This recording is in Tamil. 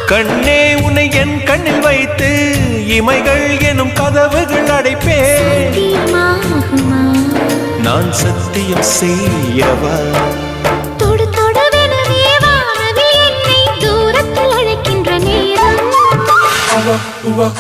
கண்ணே உன்னை என் கண்ணில் வைத்து இமைகள் எனும் கதவுகள் அடைப்பேன். நான் சத்தியம் செய்யவா? தொடு தொடுவெனவே வானவில் என்னை தூரத்தில் அழைக்கின்ற நேரம். Uva,